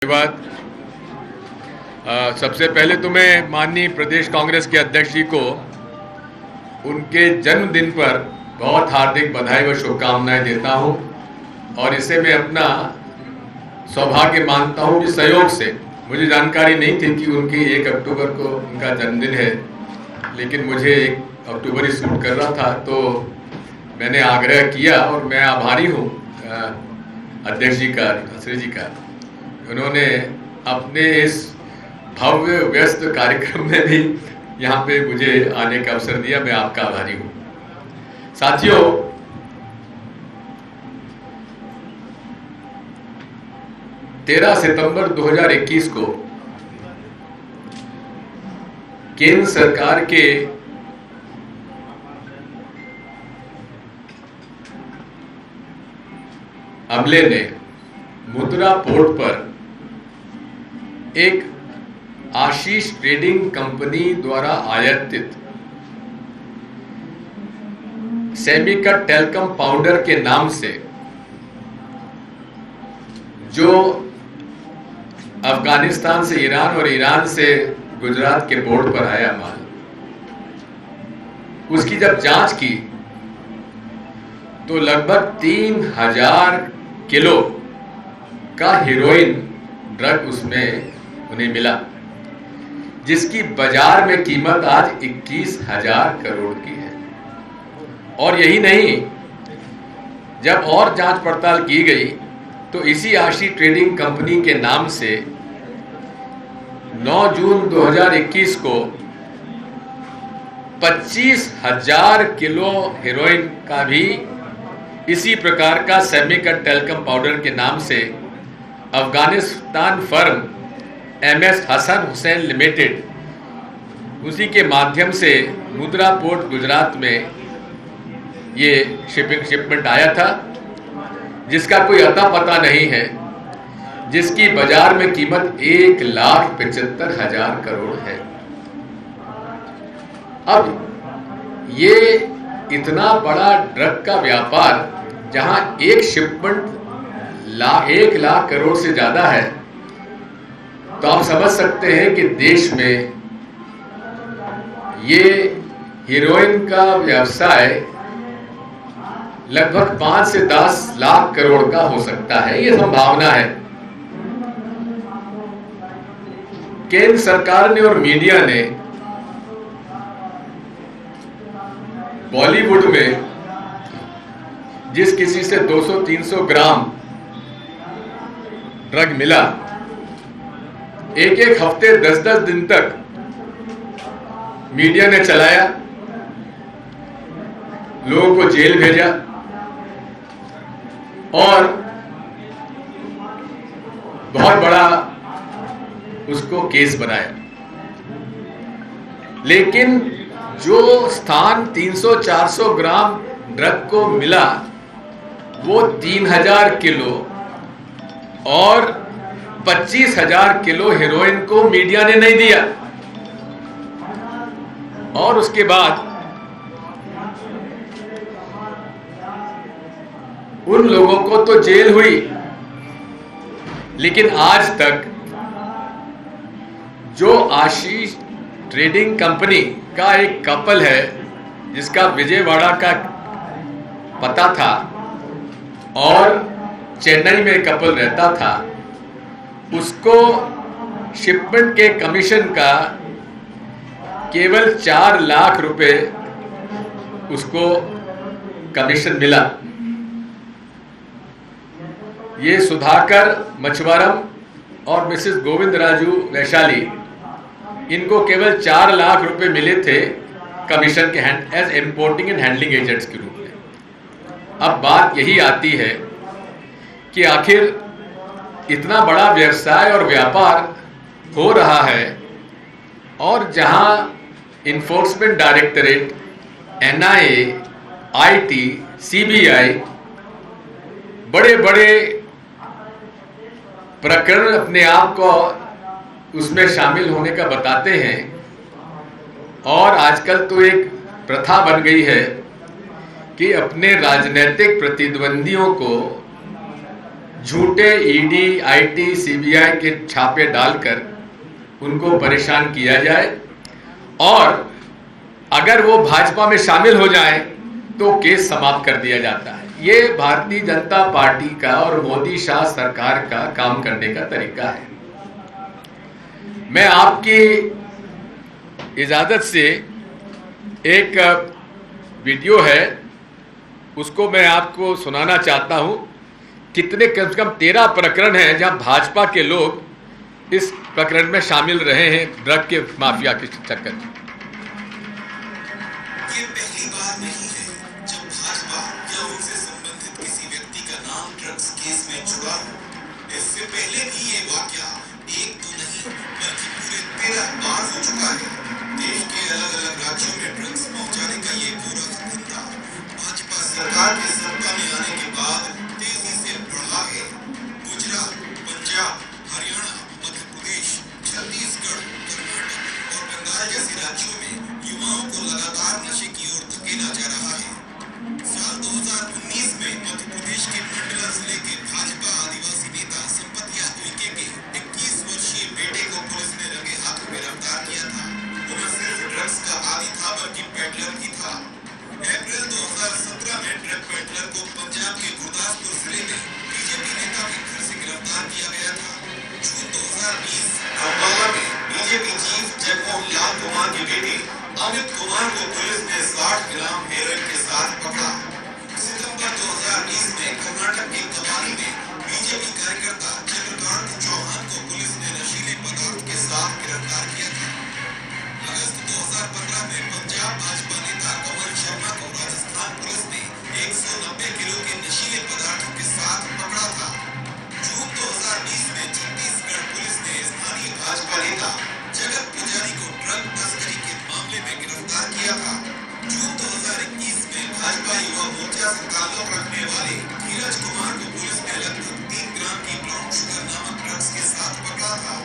धन्यवाद। सबसे पहले तो मैं माननीय प्रदेश कांग्रेस के अध्यक्ष जी को उनके जन्मदिन पर बहुत हार्दिक बधाई व शुभकामनाएं देता हूं और इसे मैं अपना सौभाग्य मानता हूं कि सहयोग से मुझे जानकारी नहीं थी कि उनकी 1 अक्टूबर को उनका जन्मदिन है, लेकिन मुझे 1 अक्टूबर ही सूट कर रहा था तो मैंने आग्रह किया और मैं आभारी हूं अध्यक्ष जी का, श्री जी का। उन्होंने अपने इस भव्य व्यस्त कार्यक्रम में भी यहाँ पे मुझे आने का अवसर दिया, मैं आपका आभारी हूँ। साथियों, तेरह सितंबर 2021 को केंद्र सरकार के अमले ने मुद्रा पोर्ट पर एक आशीष ट्रेडिंग कंपनी द्वारा आयातित सेमिकट टेल्कम पाउडर के नाम से जो अफगानिस्तान से ईरान और ईरान से गुजरात के पोर्ट पर आया माल, उसकी जब जांच की तो लगभग 3000 किलो का हेरोइन ड्रग उसमें उन्हें मिला, जिसकी बाजार में कीमत आज 21,000 करोड़ की है। और यही नहीं, जब और जांच पड़ताल की गई तो इसी आशीष ट्रेडिंग कंपनी के नाम से 9 जून 2021 को 25,000 किलो हेरोइन का भी इसी प्रकार का सेमिकट टेल्कम पाउडर के नाम से Afghanistan firm MS Hasan Hussain limited उसी के माध्यम से मुद्रा पोर्ट गुजरात में ये शिपमेंट आया था, जिसका कोई अता पता नहीं है, जिसकी बाजार में कीमत 1,75,000 करोड़ है। अब ये इतना बड़ा ड्रग का व्यापार, जहां एक शिपमेंट 1 लाख करोड़ से ज्यादा है, तो आप समझ सकते हैं कि देश में ये हीरोइन का व्यवसाय लगभग 5 से 10 लाख करोड़ का हो सकता है, ये संभावना है। केंद्र सरकार ने और मीडिया ने बॉलीवुड में जिस किसी से 200-300 ग्राम ड्रग मिला, एक हफ्ते 10-10 दिन तक मीडिया ने चलाया, लोगों को जेल भेजा और बहुत बड़ा उसको केस बनाया। लेकिन जो स्थान 300-400 ग्राम ड्रग को मिला वो 3000 किलो और 25,000 किलो हेरोइन को मीडिया ने नहीं दिया। और उसके बाद उन लोगों को तो जेल हुई, लेकिन आज तक जो आशीष ट्रेडिंग कंपनी का एक कपल है, जिसका विजयवाड़ा का पता था और चेन्नई में कपल रहता था, उसको शिपमेंट के कमीशन का केवल 4 लाख रुपए उसको कमीशन मिला। ये सुधाकर मछवारम और मिसेस गोविंद राजू वैशाली, इनको केवल 4 लाख रुपए मिले थे कमीशन के as importing and handling agents के रूप में। अब बात यही आती है कि आखिर इतना बड़ा व्यवसाय और व्यापार हो रहा है और जहां enforcement directorate, NIA, IT, CBI बड़े बड़े प्रकरण अपने आप को उसमें शामिल होने का बताते हैं, और आजकल तो एक प्रथा बन गई है कि अपने राजनीतिक प्रतिद्वंदियों को झूठे ईडी, आईटी, सीबीआई के छापे डालकर उनको परेशान किया जाए और अगर वो भाजपा में शामिल हो जाए तो केस समाप्त कर दिया जाता है। ये भारतीय जनता पार्टी का और मोदी शाह सरकार का काम करने का तरीका है। मैं आपकी इजाजत से एक वीडियो है, उसको मैं आपको सुनाना चाहता हूं। कितने कम से कम 13 प्रकरण हैं जहां भाजपा के लोग इस प्रकरण में शामिल रहे हैं, ड्रग के माफिया के चक्कर में। ये पहली बार नहीं है जब भाजपा या उनसे संबंधित किसी व्यक्ति का नाम ड्रग्स केस में जुड़ा हो। इससे पहले भी ये वाकया एक तो नहीं बल्कि पूरे 13 बार हो चुका है। देश के अलग अलग राज्यों में ड्रग्स पहुंचाने का ये पूरा धंधा भाजपा सरकार के सत्ता में आने के बाद तेजी से बढ़ा है। गुजरात, पंजाब, हरियाणा, मध्य प्रदेश, छत्तीसगढ़, कर्नाटक और बंगाल जैसे राज्यों में युवाओं को लगातार नशे की ओर धकेला जा रहा है। साल 2019 में मध्य प्रदेश के मंडला जिले के भाजपा आदिवासी नेता संपतिया उइके के 21 वर्षीय बेटे को पुलिस ने रंगे हाथों गिरफ्तार किया था। वो न सिर्फ ड्रग्स का आदी था बल्कि पेडलर भी था। अप्रैल 2017 में ड्रग पेडलर को पंजाब के गुरदासपुर जिले में बीजेपी नेता के घर से गिरफ्तार किया गया था। जून 2020 अम्बाला में बीजेपी चीफ जगमोहन लाल कुमार के बेटे अमित कुमार को पुलिस ने 60 ग्राम हेरोइन के साथ पकड़ा। सितंबर 2020 में कर्नाटक के कबानी में बीजेपी कार्यकर्ता चंद्रकांत चौहान को पुलिस ने नशीले पदार्थ के साथ गिरफ्तार किया था। अगस्त 2015 में पंजाब भाजपा नेता कमल शर्मा को राजस्थान पुलिस ने 190 किलो के नशीले पदार्थों के साथ पकड़ा था। जून 2020 में छत्तीसगढ़ पुलिस ने स्थानीय भाजपा नेता जगत पुजारी को ड्रग तस्करी के मामले में गिरफ्तार किया था। जून 2021 में भाजपा युवा मोर्चा से ताल्लुक रखने वाले धीरज कुमार को पुलिस ने लगभग 3 ग्राम की ब्राउन शुगर नामक ड्रग्स के साथ पकड़ा था।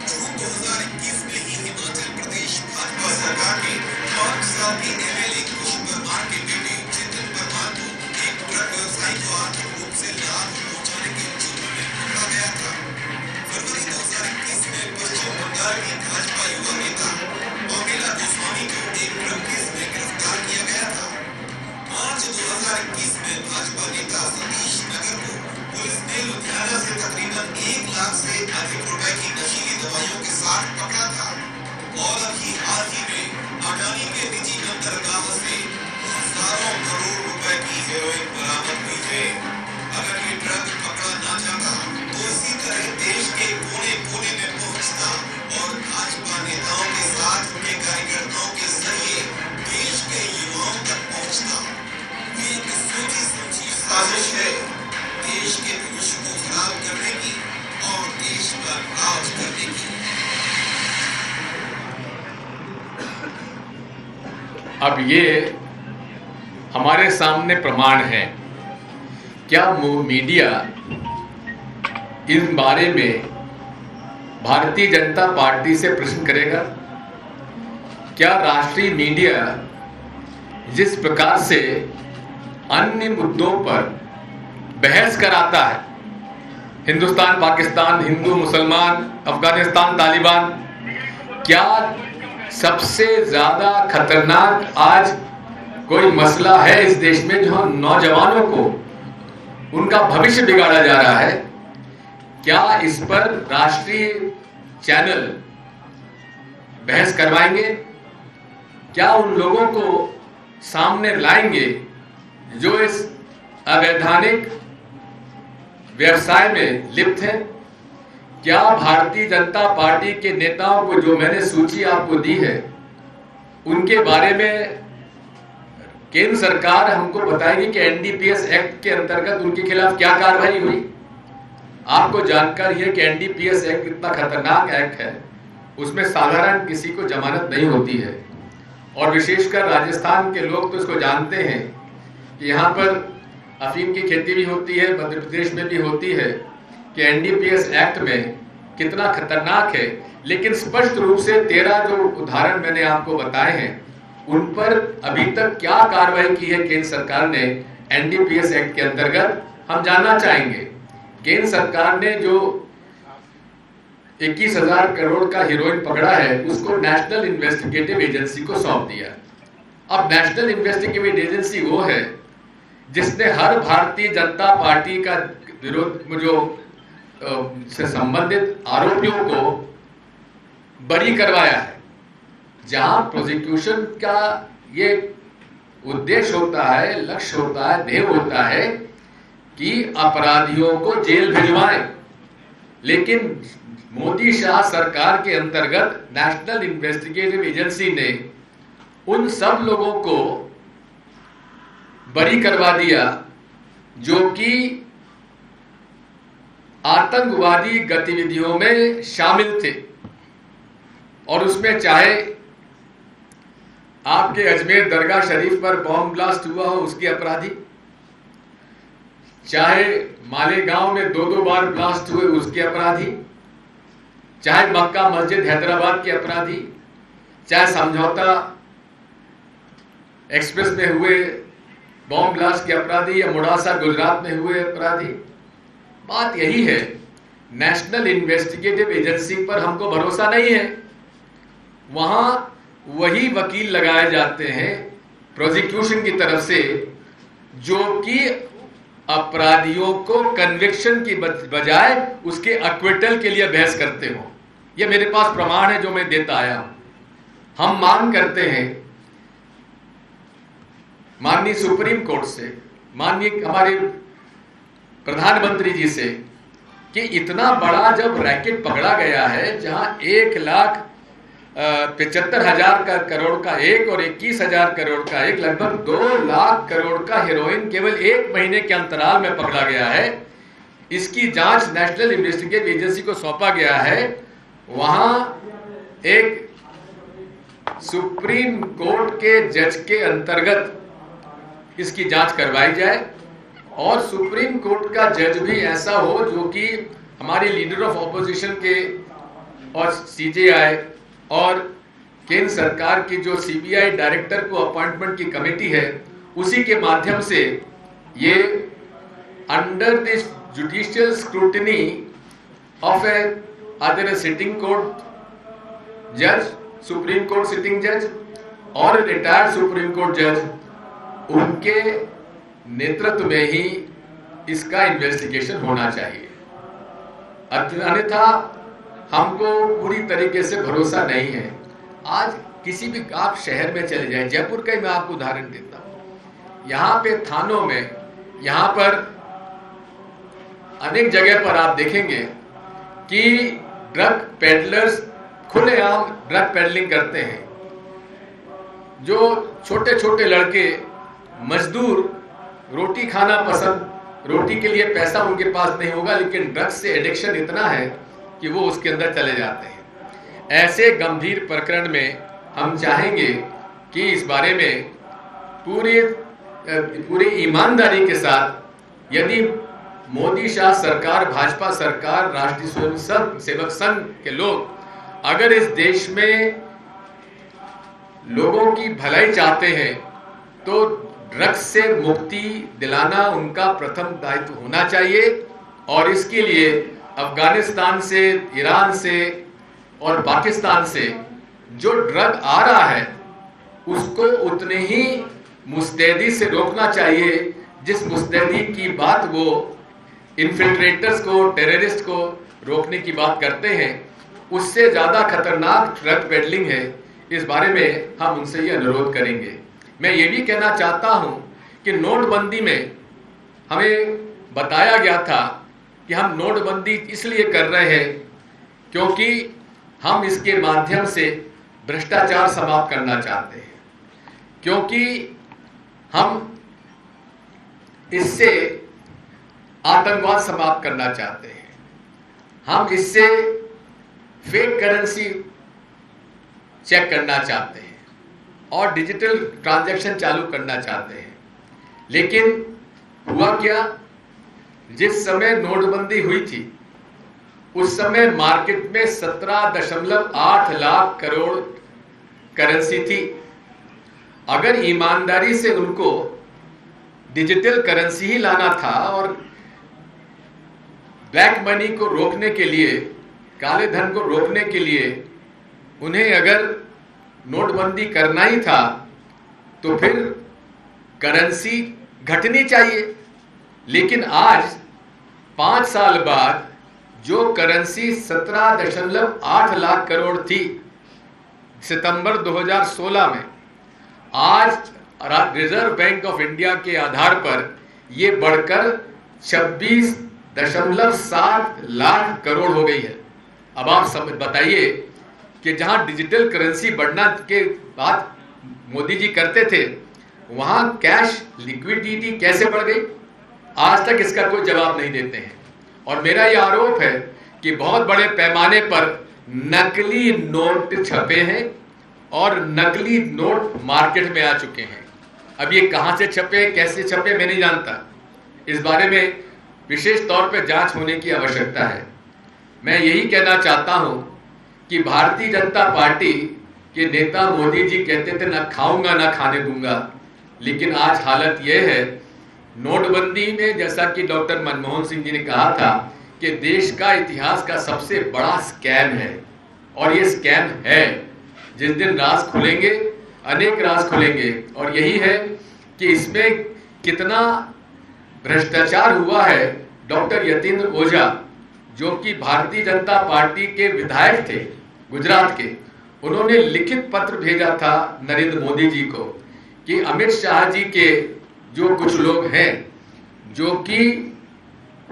जून 2021 में ही हिमाचल प्रदेश भाजपा सरकार के 5 साल के एमएलए खुशी परमार के बेटे चेतन परमार को एक ड्रग व्यवसायी को आर्थिक रूप से लाभ पहुंचाने के जुर्म में पकड़ा गया था। फरवरी 2021 में पश्चिम बंगाल की भाजपा युवा नेता अकेला गोस्वामी को एक ड्रग केस में गिरफ्तार किया गया था। मार्च 2021 में भाजपा नेता सतीश नगर को पुलिस ने लुधियाना से तकरीबन 1 लाख से अधिक रुपए की नशीली दवाइयों के साथ पकड़ा था। और अभी हाल ही में अडानी के निजी बंदरगाह से हजारों करोड़ रुपए की हेरोइन बरामद हुई है। अगर ये ड्रग पकड़ा ना जाता तो इसी तरह देश के कोने कोने में पहुंचता और भाजपा नेताओं के साथ उनके कार्यकर्ताओं के जरिए देश के युवाओं तक पहुंचता। ये एक सोची समझी साजिश है देश के भविष्य को खराब करने की और देश पर राज करने की। अब ये हमारे सामने प्रमाण है। क्या मीडिया इस बारे में भारतीय जनता पार्टी से प्रश्न करेगा? क्या राष्ट्रीय मीडिया जिस प्रकार से अन्य मुद्दों पर बहस कराता है, हिंदुस्तान पाकिस्तान, हिंदू मुसलमान, अफगानिस्तान तालिबान, क्या सबसे ज्यादा खतरनाक आज कोई मसला है इस देश में जहां नौजवानों को उनका भविष्य बिगाड़ा जा रहा है? क्या इस पर राष्ट्रीय चैनल बहस करवाएंगे? क्या उन लोगों को सामने लाएंगे जो इस अवैधानिक व्यवसाय में लिप्त हैं? क्या भारतीय जनता पार्टी के नेताओं को, जो मैंने सूची आपको दी है, उनके बारे में केंद्र सरकार हमको बताएगी कि एनडीपीएस एक्ट के अंतर्गत उनके खिलाफ क्या कार्रवाई हुई? आपको जानकारी है कि एनडीपीएस एक्ट कितना खतरनाक एक्ट है, उसमें साधारण किसी को जमानत नहीं होती है। और विशेषकर राजस्थान के लोग तो इसको जानते हैं कि यहाँ पर अफीम की खेती भी होती है, मध्य प्रदेश में भी होती है, कि एनडीपीएस एक्ट में कितना खतरनाक है। लेकिन स्पष्ट रूप से 13 जो उदाहरण मैंने आपको बताए हैं, उन पर अभी तक क्या कार्रवाई की है केंद्र सरकार ने एनडीपीएस एक्ट के अंतर्गत, हम जानना चाहेंगे। केंद्र सरकार ने जो 21,000 करोड़ का हीरोइन पकड़ा है उसको नेशनल इन्वेस्टिगेटिव एजेंसी को सौंप दिया। अब नेशनल इन्वेस्टिगेटिव एजेंसी वो है जिसने हर भारतीय जनता पार्टी का विरोध जो से संबंधित आरोपियों को बरी करवाया है। जहां प्रोसिक्यूशन का ये उद्देश्य होता है, लक्ष्य होता है, ध्येय होता है कि अपराधियों को जेल भिजवाएं, लेकिन मोदी शाह सरकार के अंतर्गत नेशनल इन्वेस्टिगेटिव एजेंसी ने उन सब लोगों को बरी करवा दिया जो कि आतंकवादी गतिविधियों में शामिल थे। और उसमें चाहे आपके अजमेर दरगाह शरीफ पर बॉम्ब ब्लास्ट हुआ हो उसके अपराधी, चाहे मालेगांव में 2-2 बार ब्लास्ट हुए उसके अपराधी, चाहे मक्का मस्जिद हैदराबाद के अपराधी, चाहे समझौता एक्सप्रेस में हुए बॉम्ब ब्लास्ट के अपराधी या मुड़ासा गुजरात में हुए अपराधी। बात यही है, नेशनल इन्वेस्टिगेटिव एजेंसी पर हमको भरोसा नहीं है। वहां वही वकील लगाए जाते हैं प्रोसिक्यूशन की तरफ से जो कि अपराधियों को कन्विक्शन की बजाय उसके एक्विटल के लिए बहस करते हो। यह मेरे पास प्रमाण है जो मैं देता आया हूं। हम मांग करते हैं माननीय सुप्रीम कोर्ट से, माननीय हमारे प्रधानमंत्री जी से कि इतना बड़ा जब रैकेट पकड़ा गया है जहां 1,75,000 करोड़ का एक और 21,000 करोड़ का एक, लगभग 2 लाख करोड़ का हेरोइन केवल 1 महीने के अंतराल में पकड़ा गया है। इसकी जांच नेशनल इन्वेस्टिगेटिव एजेंसी को सौंपा गया है। वहां एक सुप्रीम कोर्ट के जज के अंतर्गत इसकी जांच करवाई जाए और सुप्रीम कोर्ट का जज भी ऐसा हो जो कि हमारे लीडर ऑफ ऑपोजिशन के और सीजेआई और केंद्र सरकार की जो सीबीआई डायरेक्टर को अपॉइंटमेंट की कमेटी है उसी के माध्यम से ये under this judicial scrutiny of other sitting court जज, सुप्रीम कोर्ट सिटिंग जज और रिटायर्ड सुप्रीम कोर्ट जज, उनके नेतृत्व में ही इसका इन्वेस्टिगेशन होना चाहिए। अन्यथा हमको पूरी तरीके से भरोसा नहीं है। आज किसी भी आप शहर में चले जाएं, जयपुर का ही मैं आपको उदाहरण देता हूं। यहाँ पे थानों में, यहाँ पर अनेक जगह पर आप देखेंगे कि ड्रग पेडलर्स खुलेआम ड्रग पेडलिंग करते हैं। जो छोटे छोटे लड़के मजदूर रोटी खाना पसंद, रोटी के लिए पैसा उनके पास नहीं होगा लेकिन ड्रग्स से एडिक्शन इतना है कि वो उसके अंदर चले जाते हैं। ऐसे गंभीर प्रकरण में हम चाहेंगे कि इस बारे में पूरी ईमानदारी के साथ, यदि मोदी शाह सरकार, भाजपा सरकार, राष्ट्रीय स्वयं सेवक संघ के लोग अगर इस देश में लोगों की भलाई चाहते हैं तो ड्रग्स से मुक्ति दिलाना उनका प्रथम दायित्व होना चाहिए। और इसके लिए अफगानिस्तान से, ईरान से और पाकिस्तान से जो ड्रग आ रहा है उसको उतने ही मुस्तैदी से रोकना चाहिए जिस मुस्तैदी की बात वो इन्फिल्ट्रेटर्स को, टेररिस्ट को रोकने की बात करते हैं। उससे ज्यादा खतरनाक ड्रग पेडलिंग है। इस बारे में हम उनसे ये अनुरोध करेंगे। मैं ये भी कहना चाहता हूं कि नोटबंदी में हमें बताया गया था कि हम नोटबंदी इसलिए कर रहे हैं क्योंकि हम इसके माध्यम से भ्रष्टाचार समाप्त करना चाहते हैं, क्योंकि हम इससे आतंकवाद समाप्त करना चाहते हैं, हम इससे फेक करेंसी चेक करना चाहते हैं और डिजिटल ट्रांजैक्शन चालू करना चाहते हैं। लेकिन हुआ क्या, जिस समय नोटबंदी हुई थी उस समय मार्केट में 17.8 लाख करोड़ करेंसी थी। अगर ईमानदारी से उनको डिजिटल करेंसी ही लाना था और ब्लैक मनी को रोकने के लिए, काले धन को रोकने के लिए उन्हें अगर नोटबंदी करना ही था तो फिर करेंसी घटनी चाहिए। लेकिन आज 5 साल बाद जो करेंसी 17.8 लाख करोड़ थी सितंबर 2016 में, आज रिजर्व बैंक ऑफ इंडिया के आधार पर ये बढ़कर 26.7 लाख करोड़ हो गई है। अब आप बताइए कि जहां डिजिटल करेंसी बढ़ना के बात मोदी जी करते थे, वहां कैश लिक्विडिटी कैसे बढ़ गई? आज तक इसका कोई जवाब नहीं देते हैं। और मेरा यह आरोप है कि बहुत बड़े पैमाने पर नकली नोट छपे हैं और नकली नोट मार्केट में आ चुके हैं। अब ये कहां से छपे, कैसे छपे, मैं नहीं जानता। इस बारे में विशेष तौर पर जांच होने की आवश्यकता है। मैं यही कहना चाहता हूं कि भारतीय जनता पार्टी के नेता मोदी जी कहते थे ना खाऊंगा ना खाने दूंगा, लेकिन आज हालत यह है, नोटबंदी में जैसा कि डॉक्टर मनमोहन सिंह जी ने कहा था कि देश का इतिहास का सबसे बड़ा स्कैम है, और ये स्कैम है। जिस दिन राज खुलेंगे, अनेक राज खुलेंगे, और यही है कि इसमें कितना भ्रष्टाचार हुआ है। डॉक्टर यतीन्द्र ओझा, जो कि भारतीय जनता पार्टी के विधायक थे गुजरात के, उन्होंने लिखित पत्र भेजा था नरेंद्र मोदी जी को कि अमित शाह जी के जो कुछ लोग हैं जो कि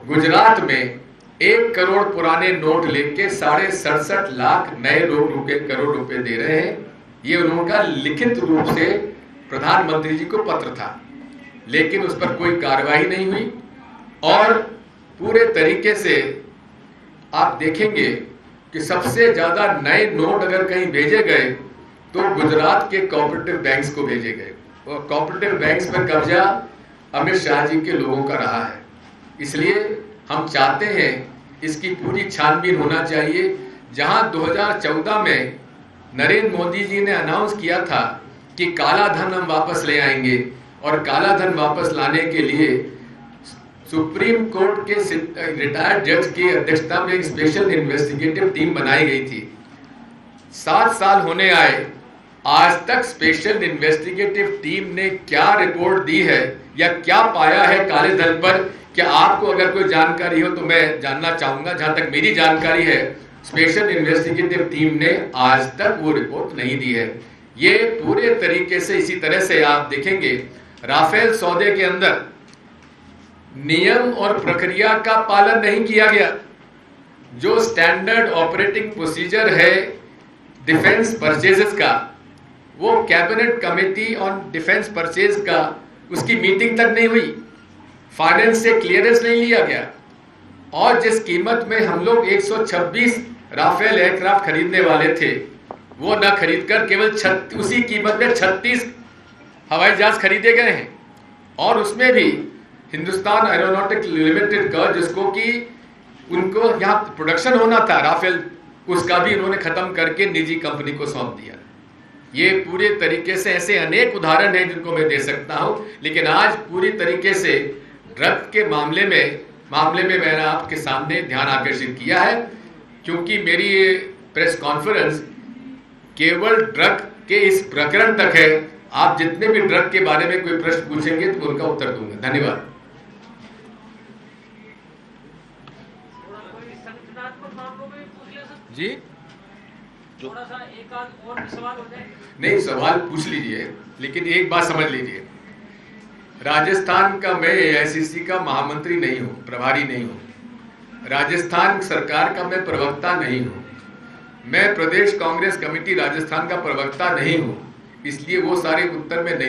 गुजरात में 1 करोड़ पुराने नोट लेके 67.5 लाख नए करोड़ रुपए दे रहे हैं, ये उनका लिखित रूप से प्रधानमंत्री जी को पत्र था। लेकिन उस पर कोई कार्रवाई नहीं हुई, और पूरे तरीके से आप देखेंगे कि सबसे ज्यादा नए नोट अगर कहीं भेजे गए तो गुजरात के कोऑपरेटिव बैंक्स को भेजे गए, और कोऑपरेटिव बैंक्स पर कब्जा अमित शाह जी के लोगों का रहा है। इसलिए हम चाहते हैं इसकी पूरी छानबीन होना चाहिए। जहां 2014 में नरेंद्र मोदी जी ने अनाउंस किया था कि काला धन हम वापस ले आएंगे, और काला धन वापस लाने के लिए सुप्रीम कोर्ट के रिटायर्ड जज की अध्यक्षता में एक स्पेशल इन्वेस्टिगेटिव टीम बनाई गई थी। 7 साल होने आए, आज तक स्पेशल इन्वेस्टिगेटिव टीम ने क्या रिपोर्ट दी है या क्या पाया है काले धन पर? क्या आपको अगर कोई जानकारी हो तो मैं जानना चाहूंगा। जहां तक मेरी जानकारी है, स्पेशल इन्वेस्टिगेटिव टीम ने आज तक वो रिपोर्ट नहीं दी है। ये पूरे तरीके से इसी तरह से आप देखेंगे राफेल सौदे के अंदर नियम और प्रक्रिया का पालन नहीं किया गया। जो स्टैंडर्ड ऑपरेटिंग प्रोसीजर है डिफेंस परचेजेस का, वो cabinet committee on defence purchase का उसकी मीटिंग तक नहीं हुई, फाइनेंस से क्लियरेंस नहीं लिया गया, और जिस कीमत में हम लोग 126 राफेल एयरक्राफ्ट खरीदने वाले थे, वो न खरीदकर केवल उसी कीमत में 36 हवाई जहाज खरीदे गए हैं। और उसमें भी हिंदुस्तान एरोनॉटिक्स लिमिटेड का, जिसको कि उनको यहाँ प्रोडक्शन होना था राफेल, उसका भी उन्होंने खत्म करके निजी कंपनी को सौंप दिया। ये पूरे तरीके से ऐसे अनेक उदाहरण हैं जिनको मैं दे सकता हूं, लेकिन आज पूरी तरीके से ड्रग के मामले में मैंने आपके सामने ध्यान आकर्षित किया है, क्योंकि मेरी ये प्रेस कॉन्फ्रेंस केवल ड्रग के इस प्रकरण तक है। आप जितने भी ड्रग के बारे में कोई प्रश्न पूछेंगे तो उनका उत्तर दूंगा। धन्यवाद। जी, थोड़ा सा एक आध और सवाल हो जाए। नहीं, सवाल पूछ लीजिए, लेकिन एक बात समझ लीजिए, राजस्थान का मैं एआईसीसी का महामंत्री नहीं हूं, प्रभारी नहीं हूं, राजस्थान सरकार का मैं प्रवक्ता नहीं हूं, मैं प्रदेश कांग्रेस कमेटी राजस्थान का प्रवक्ता नहीं हूं, इसलिए वो सारे उत्तर में नहीं